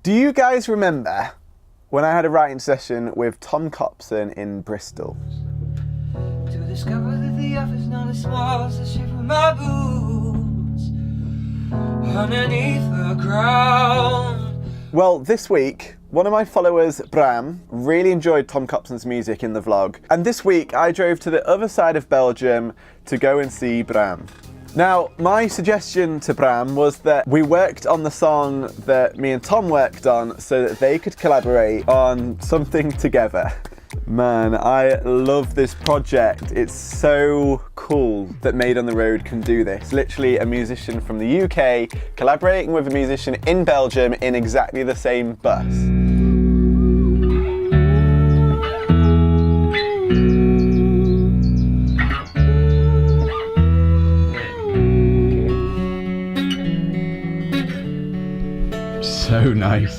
Do you guys remember when I had a writing session with Tom Copson in Bristol? To discover that the earth is not as small as the shape of my boots underneath the ground. Well, this week, one of my followers, Bram, really enjoyed Tom Copson's music in the vlog. And this week, I drove to the other side of Belgium to go and see Bram. Now, my suggestion to Bram was that we worked on the song that me and Tom worked on so that they could collaborate on something together. Man, I love this project. It's so cool that Made on the Road can do this. Literally a musician from the UK collaborating with a musician in Belgium in exactly the same bus. So nice.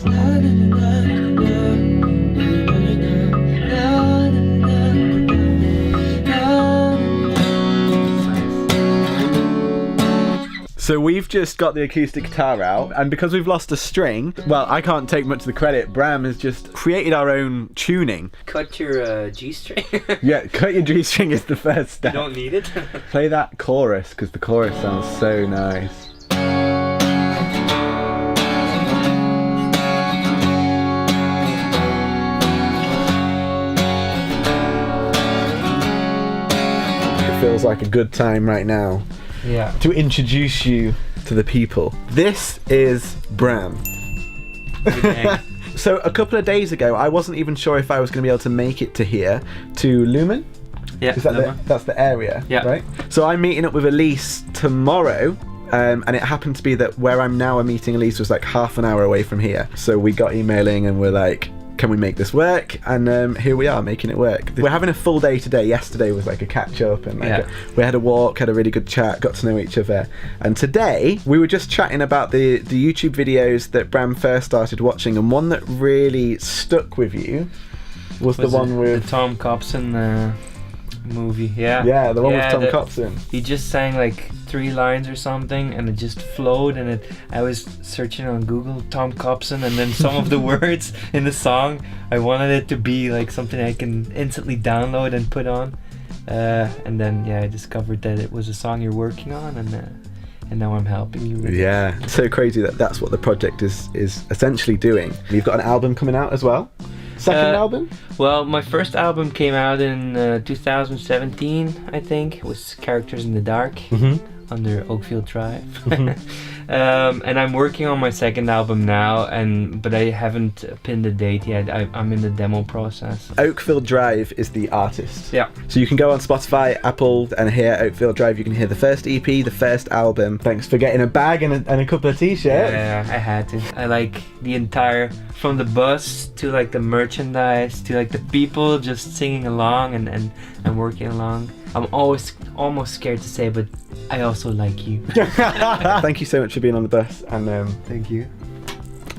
So we've just got the acoustic guitar out, and because we've lost a string, well, I can't take much of the credit. Bram has just created our own tuning. Cut your G string. Yeah, cut your G string is the first step. You don't need it. Play that chorus, because the chorus sounds so nice. Feels like a good time right now to introduce you to the people. This is Bram. So a couple of days ago, I wasn't even sure if I was going to be able to make it to here, to Lumen. Yeah, is that that's the area, yeah. Right? So I'm meeting up with Elise tomorrow. And it happened to be that where I'm now meeting Elise was like half an hour away from here. So we got emailing and we're like, can we make this work? And here we are making it work. We're having a full day today. Yesterday was like a catch up and like we had a walk, had a really good chat, got to know each other. And today we were just chatting about the YouTube videos that Bram first started watching, and one that really stuck with you was the one with the Tom Copson movie. Yeah, the one with Tom Copson. He just sang like 3 lines or something and it just flowed, and I was searching on Google Tom Copson, and then some of the words in the song, I wanted it to be like something I can instantly download and put on, and then I discovered that it was a song you're working on, and now I'm helping you with it. Yeah, so crazy that that's what the project is essentially doing. You've got an album coming out as well. Second album? Well, my first album came out in 2017, I think. It was Characters in the Dark, under Oakfield Drive. And I'm working on my second album now, but I haven't pinned a date yet. I'm in the demo process. Oakfield Drive is the artist. Yeah. So you can go on Spotify, Apple, and hear Oakfield Drive. You can hear the first EP, the first album. Thanks for getting a bag and a couple of t-shirts. Yeah, I had to. I like the entire, from the bus to like the merchandise to like the people just singing along and working along. I'm always almost scared to say, but I also like you. Thank you so much for being on the bus, and thank you.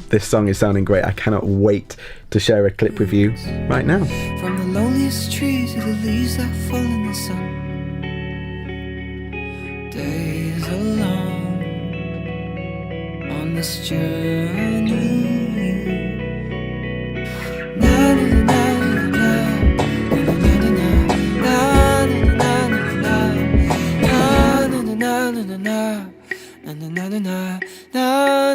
This song is sounding great. I cannot wait to share a clip with you right now. From the loneliest trees to the leaves that fall in the sun, days are long on this journey. Na, na,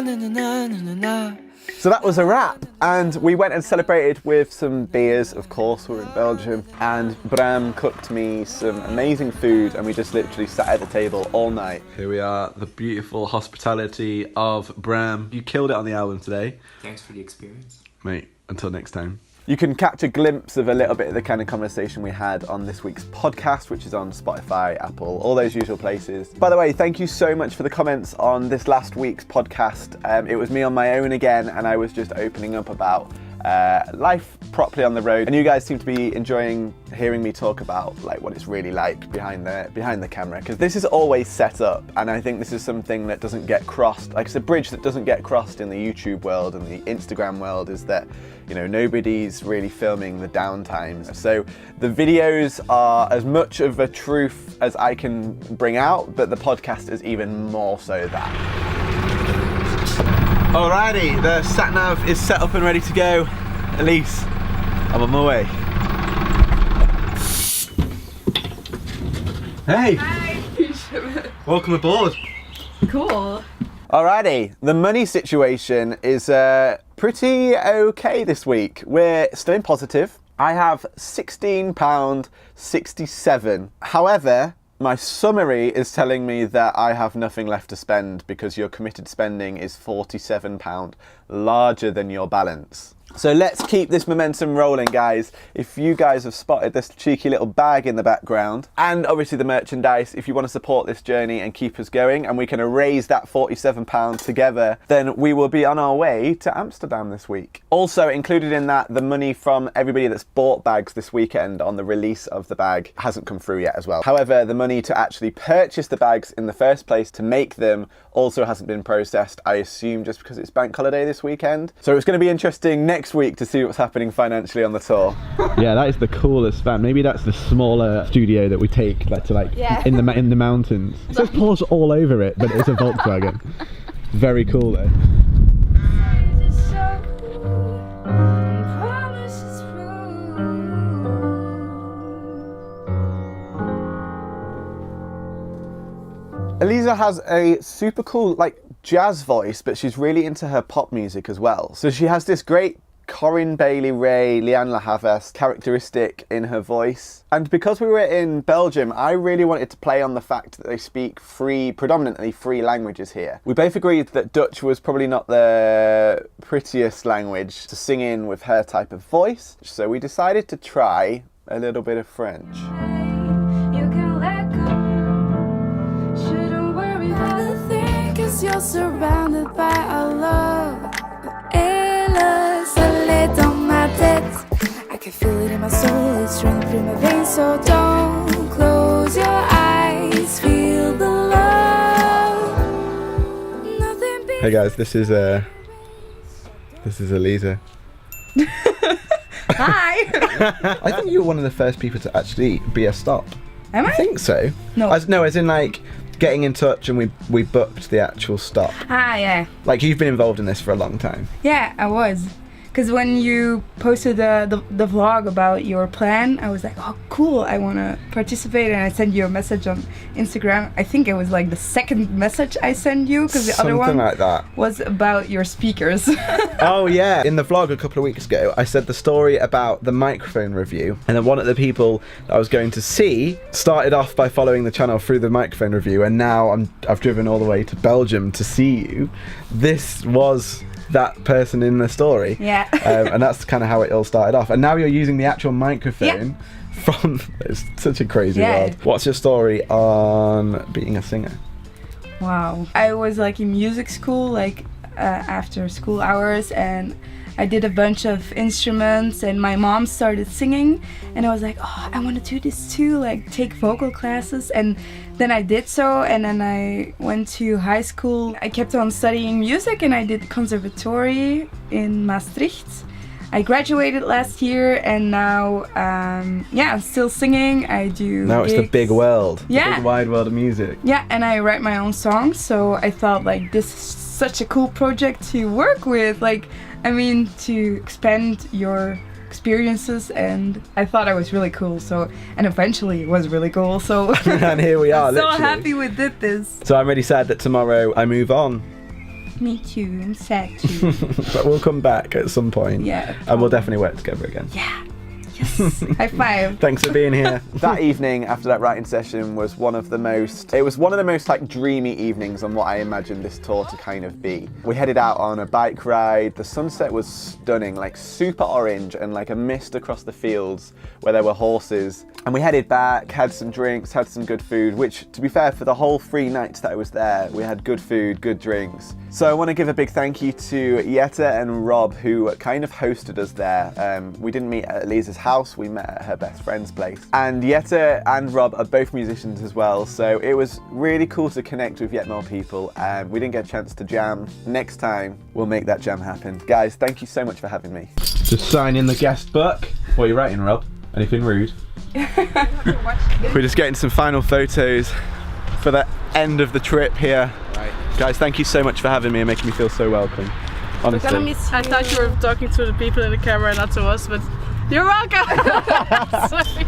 na, na, na, na, na, na. So that was a wrap, and we went and celebrated with some beers, of course. We're in Belgium, and Bram cooked me some amazing food, and we just literally sat at the table all night. Here we are, the beautiful hospitality of Bram. You killed it on the album today. Thanks for the experience. Mate, until next time. You can catch a glimpse of a little bit of the kind of conversation we had on this week's podcast, which is on Spotify, Apple, all those usual places. By the way, thank you so much for the comments on this last week's podcast. It was me on my own again, and I was just opening up about life properly on the road, and you guys seem to be enjoying hearing me talk about like what it's really like behind the camera, because this is always set up, and I think this is something that doesn't get crossed. Like, it's a bridge that doesn't get crossed in the YouTube world and the Instagram world, is that, you know, nobody's really filming the downtimes. So the videos are as much of a truth as I can bring out, but the podcast is even more so that. Alrighty, the sat nav is set up and ready to go. Elise, I'm on my way. Hey! Hi. Welcome aboard. Cool. Alrighty, the money situation is pretty okay this week. We're still in positive. I have £16.67. However, my summary is telling me that I have nothing left to spend because your committed spending is £47, larger than your balance. So let's keep this momentum rolling, guys. If you guys have spotted this cheeky little bag in the background, and obviously the merchandise, if you want to support this journey and keep us going, and we can erase that £47 together, then we will be on our way to Amsterdam this week. Also included in that, the money from everybody that's bought bags this weekend on the release of the bag hasn't come through yet as well. However, the money to actually purchase the bags in the first place to make them also hasn't been processed, I assume just because it's bank holiday this weekend. So it's going to be interesting next week to see what's happening financially on the tour. Yeah, that is the coolest van. Maybe that's the smaller studio that we take in the mountains. It says Porsche all over it, but it's a Volkswagen. Very cool though. Elisa has a super cool jazz voice, but she's really into her pop music as well. So she has this great Corinne Bailey Rae, Lianne La Havas characteristic in her voice. And because we were in Belgium, I really wanted to play on the fact that they speak predominantly three languages here. We both agreed that Dutch was probably not the prettiest language to sing in with her type of voice. So we decided to try a little bit of French. You're surrounded by our love. Et le soleil dans ma tête. I can feel it in my soul. It's running through my veins. So don't close your eyes. Feel the love. Nothing beats. Hey guys, this is Elisa. Hi. I think you were one of the first people to actually be a stop. Am I? I think so. No. As in getting in touch and we booked the actual stop. Ah, yeah. You've been involved in this for a long time. Yeah, I was. Because when you posted the vlog about your plan, I was like, oh, cool, I want to participate. And I sent you a message on Instagram. I think it was the second message I sent you, because the other one Something like that. was about your speakers. Oh yeah, in the vlog a couple of weeks ago, I said the story about the microphone review, and then one of the people that I was going to see started off by following the channel through the microphone review, and now I've driven all the way to Belgium to see you. This was that person in the story. Yeah. And that's kind of how it all started off. And now you're using the actual microphone from... It's such a crazy world. What's your story on being a singer? Wow. I was in music school, after school hours, and I did a bunch of instruments, and my mom started singing, and I was like, oh, I want to do this too, take vocal classes. And then I did so, and then I went to high school. I kept on studying music, and I did conservatory in Maastricht. I graduated last year, and now, I'm still singing. I do Now gigs. it's the big world. Yeah. The big wide world of music. Yeah, and I write my own songs, so I thought this is such a cool project to work with. To expand your experiences, and I thought I was really cool. And eventually it was really cool. So And here we are, I'm so literally. happy we did this. So I'm really sad that tomorrow I move on. Me too. I'm sad too. But we'll come back at some point. Yeah. And we'll definitely work together again. Yeah. Yes. High five. Thanks for being here. That evening after that writing session was one of the most dreamy evenings on what I imagined this tour to kind of be. We headed out on a bike ride. The sunset was stunning, super orange, and a mist across the fields where there were horses. And we headed back, had some drinks, had some good food, which, to be fair, for the whole 3 nights that I was there, we had good food, good drinks. So I want to give a big thank you to Jette and Rob, who kind of hosted us there. We didn't meet at Lisa's house, we met at her best friend's place. And Jette and Rob are both musicians as well, so it was really cool to connect with yet more people. We didn't get a chance to jam. Next time, we'll make that jam happen. Guys, thank you so much for having me. Just sign in the guest book. What are you writing, Rob? Anything rude? We're just getting some final photos for the end of the trip here. Right. Guys, thank you so much for having me and making me feel so welcome. Honestly. We're gonna miss you. I thought you were talking to the people in the camera, not to us, but you're welcome. Sorry.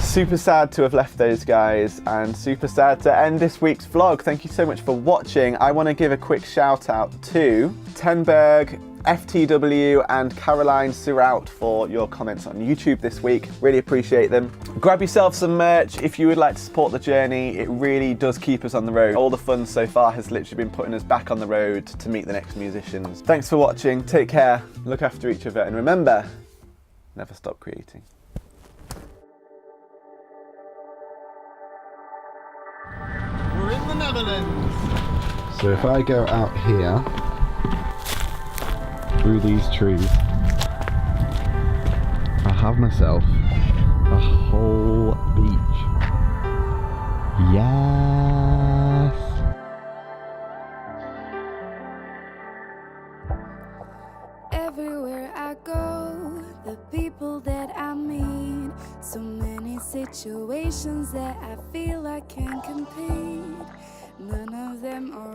Super sad to have left those guys and super sad to end this week's vlog. Thank you so much for watching. I want to give a quick shout out to Tenberg, FTW and Caroline Suraut for your comments on YouTube this week. Really appreciate them. Grab yourself some merch if you would like to support the journey. It really does keep us on the road. All the fun so far has literally been putting us back on the road to meet the next musicians. Thanks for watching. Take care. Look after each other. And remember, never stop creating. We're in the Netherlands. So if I go out here, through these trees, I have myself a whole beach. Yes! Everywhere I go, the people that I meet, so many situations that I feel I can't compete. None of them are